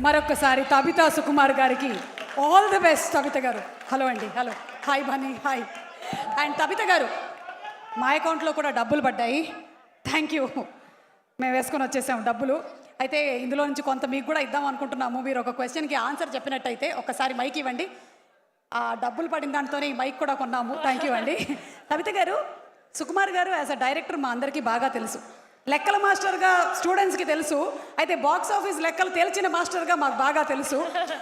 మరొకసారి తబితా సుకుమార్ గారికి all the best. Tabitha garu hello అండి. Hello hi Bunny hi. And Tabitha garu మా అకౌంట్లో కూడా డబ్బులు పడ్డాయి. Thank you. మేము వేసుకొని వచ్చేసాము డబ్బులు. అయితే ఇందులో నుంచి కొంత మీకు కూడా ఇద్దాం అనుకుంటున్నాము. మీరు ఒక క్వశ్చన్కి ఆన్సర్ చెప్పినట్టయితే ఒకసారి మైక్ ఇవ్వండి. ఆ డబ్బులు పడిన దాంతోనే ఈ మైక్ కూడా కొన్నాము. థ్యాంక్ యూ అండి. తబిత గారు, సుకుమార్ గారు యాజ్ అ డైరెక్టర్ మా అందరికీ బాగా తెలుసు. లెక్కల మాస్టర్గా స్టూడెంట్స్కి తెలుసు. అయితే బాక్స్ ఆఫీస్ లెక్కలు తేల్చిన మాస్టర్గా మాకు బాగా తెలుసు.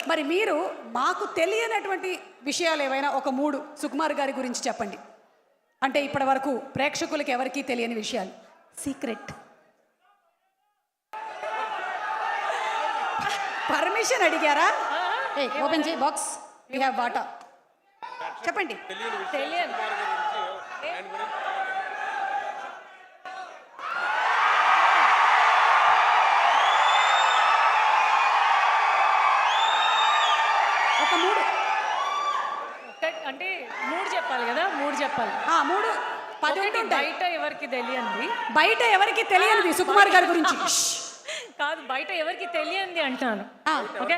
మరి మీరు మాకు తెలియనటువంటి విషయాలు ఏవైనా ఒక 3 సుకుమార్ గారి గురించి చెప్పండి. అంటే ఇప్పటి వరకు ప్రేక్షకులకి ఎవరికీ తెలియని విషయాలు. సీక్రెట్. పర్మిషన్ అడిగారా? ఓపెన్ చేయి బాక్స్. వీ హ్యావ్ వాటా. చెప్పండి. తెలియదు. ఒక 3 అంటే 3 చెప్పాలి కదా, 3 చెప్పాలి. 3 10 ఒకటి బయట ఎవరికి తెలియంది. బయట ఎవరికి తెలియనిది సుకుమార్ గారి గురించి కాదు, బయట ఎవరికి తెలియంది అంటాను. ఓకే,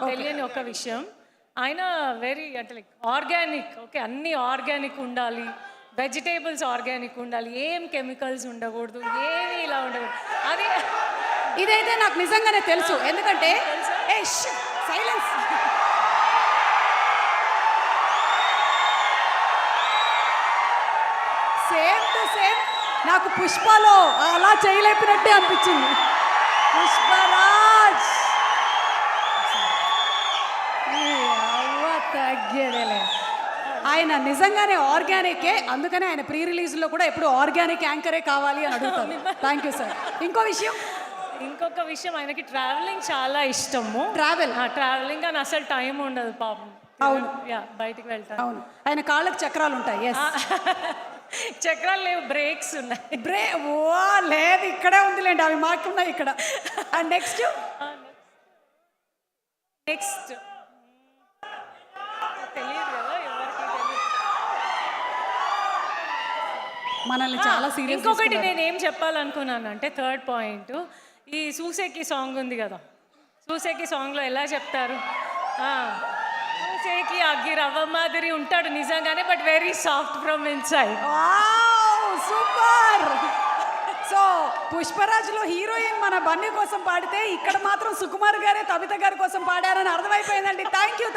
తెలియని ఒక విషయం, ఆయన వెరీ అంటే లైక్ ఆర్గానిక్. ఓకే, అన్ని ఆర్గానిక్ ఉండాలి, వెజిటేబుల్స్ ఆర్గానిక్ ఉండాలి, ఏం కెమికల్స్ ఉండకూడదు, ఏమి ఇలా ఉండకూడదు. అది ఇదైతే నాకు నిజంగానే తెలుసు. ఎందుకంటే సైలెన్స్. సేమ్ టు సేమ్ నాకు పుష్పలో అలా చేయలేపినట్టే అనిపించింది. పుష్పరాజ్ తగ్గేదేలే. ఆయన నిజంగానే ఆర్గానికే. అందుకనే ఆయన ప్రీ రిలీజ్లో కూడా ఎప్పుడు ఆర్గానిక్ యాంకరే కావాలి అని అడుగుతాను. Thank you sir. ఇంకొక విషయం, ఆయనకి ట్రావెలింగ్ చాలా ఇష్టము. ట్రావెలింగ్ అని అసలు టైం ఉండదు పాపం. అవును, బయటికి వెళ్తాను. అవును, ఆయన కాళ్ళకి చక్రాలు ఉంటాయి. చక్రాలు లేవు, బ్రేక్స్ ఉన్నాయి. లేదు, ఇక్కడే ఉందిలేండి, అవి మాకున్నాయి ఇక్కడ. అండ్ నెక్స్ట్ తెలియదు కదా ఎవరికి తెలియదు. మనల్ని చాలా సీరియస్. ఇంకొకటి నేనేం చెప్పాలనుకున్నాను అంటే, థర్డ్ పాయింట్, ఈ సూసేకి సాంగ్ ఉంది కదా, సూసేకి సాంగ్లో ఎలా చెప్తారు, సూసేకి అగ్గి రవ్వ మాదిరి ఉంటాడు నిజంగానే, but very soft from inside. Super. So పుష్పరాజ్లో హీరోయిన్ మన బన్నీ కోసం పాడితే ఇక్కడ మాత్రం సుకుమార్ గారే తబిత గారి కోసం పాడారని అర్థమైపోయిందండి. థ్యాంక్ యూ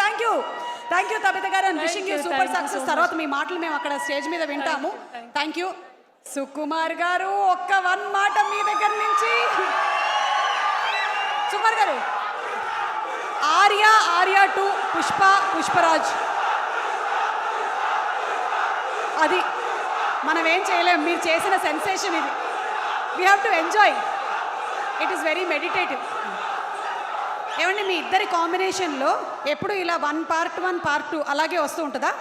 తబిత గారు. And wishing you super success. తర్వాత మీ మాటలు మేము అక్కడ స్టేజ్ మీద వింటాము. థ్యాంక్ యూ సుకుమార్ గారు. ఒక్క 1 మాట మీ దగ్గర నుంచి. సుకుమార్ గారు, ఆర్య 2, పుష్పరాజ్, అది మనం ఏం చేయలేం. మీరు చేసిన సెన్సేషన్ ఇది. We have to enjoy. It is very meditative. ఏమండి, మీ ఇద్దరి కాంబినేషన్లో ఎప్పుడు ఇలా 1 part 1 part 2 అలాగే వస్తూ ఉంటుందా?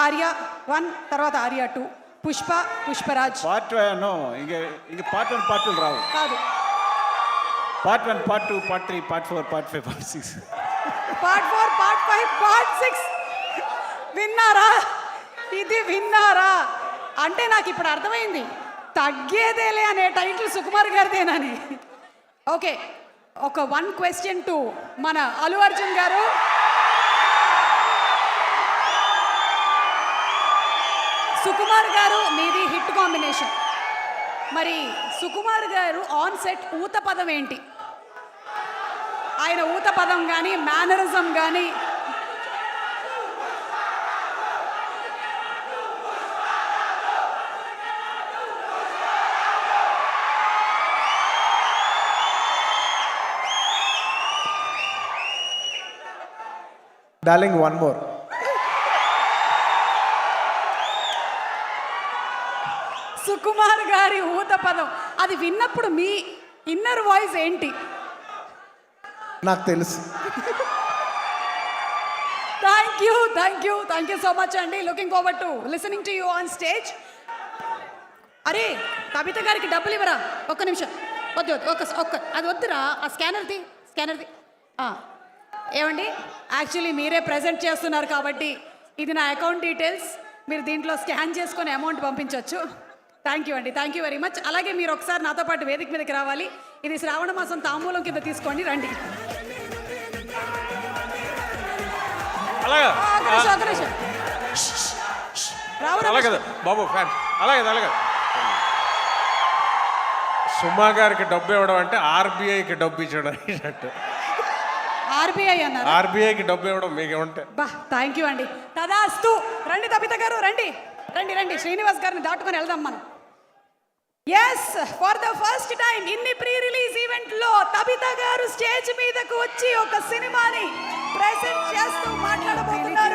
ఆర్య 1 తర్వాత ఆర్య 2, పుష్పరాజ్ పార్ట్ ఇంక పార్ట్ 1 పార్ట్ 2 రావు. కాదు, part 1 part 2 part 3 part 4 part 5 part 6 part 4 part 5 part 6. విన్నారా? ఇది విన్నారా? అంటే నాకు ఇప్పుడు అర్థమైంది, తగ్గేదేలే అనే టైటిల్ సుకుమార్ గారిదేనని. ఓకే, ఒక 1 question టు మన అల్లు అర్జున్ గారు. సుకుమార్ గారు మీది హిట్ కాంబినేషన్. మరి సుకుమార్ గారు ఆన్ సెట్ ఊత పదం ఏంటి? ఆయన ఊత పదం కానీ మేనరిజం కానీ డార్లింగ్, 1 more. సుకుమార్ గారి ఊత పదం అది విన్నప్పుడు మీ ఇన్నర్ వాయిస్ ఏంటి? నాకు తెలుసు. థ్యాంక్ యూ సో మచ్ అండి. Looking forward to listening to you on stage. అరే కవిత గారికి డబ్బులు ఇవ్వరా? ఒక్క నిమిషం. వద్దు అది వద్దురా. ఆ స్కానర్ది. ఏమండి, యాక్చువల్లీ మీరే ప్రజెంట్ చేస్తున్నారు కాబట్టి ఇది నా అకౌంట్ డీటెయిల్స్. మీరు దీంట్లో స్కాన్ చేసుకొని అమౌంట్ పంపించవచ్చు. థ్యాంక్ యూ అండి, థ్యాంక్ యూ వెరీ మచ్. అలాగే మీరు ఒకసారి నాతో పాటు వేదిక మీదకి రావాలి. ఇది శ్రావణ మాసం తాంబూలం కింద తీసుకోండి, రండి. అలాగే ఒక నిమిషం. రావు అలాగే బాబు ఫ్యాన్ అలాగే అలాగే సుమా గారికి డబ్బు ఇవ్వడం అంటే ఆర్బీఐకి డబ్బు ఇచ్చడం అన్నట్టు. ఆర్బీఐ అన్నారు. ఆర్బీఐకి డబ్బు ఇవ్వడం మీకు ఏమంటే బా థ్యాంక్ యూ అండి. తదాస్తు. రండి తబిత గారు, రండి రండి రండి. శ్రీనివాస్ గారిని దాటుకొని వెళ్దాం మనం. Yes, for the first time ఇన్ని ప్రీ రిలీజ్ ఈవెంట్ లో తబిత గారు స్టేజ్ మీదకు వచ్చి ఒక సినిమాని ప్రెజెంట్ చేస్తూ మాట్లాడబోతున్నారు.